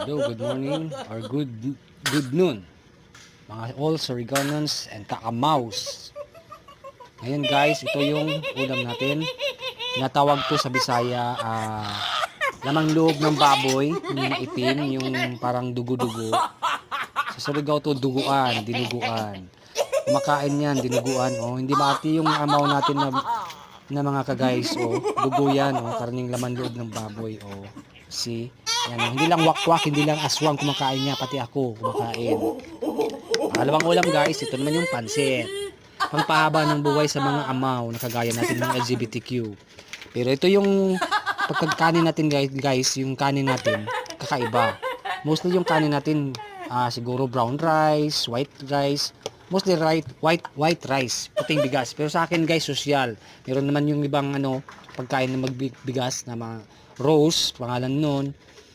Hello, good morning or good noon mga all Soriganons and Kaamaws. Ngayon guys, ito yung ulam natin. Tinatawag to sa Bisaya lamang loob ng baboy, yung maitim, yung parang dugo-dugo. Sa Surigao to duguan, dinuguan. Kumakain yan, dinuguan. Oh, hindi mati yung amaw natin na mga ka-guys. Oh, dugo yan. Oh, karning laman loob ng baboy. Oh, see? Yan, oh. Hindi lang wakwak, hindi lang aswang kumakain niya, pati ako kumakain. Pangalawang ulam guys, ito naman yung pansit. Pampahaba ng buhay sa mga amaw na kagaya natin ng LGBTQ. Pero ito yung pagkakanin natin guys, yung kanin natin kakaiba. Mostly yung kanin natin siguro brown rice, white rice, mostly white rice, puting bigas. Pero sa akin guys, social. Meron naman yung ibang pagkain na magbigas na mga rose, pangalan nun.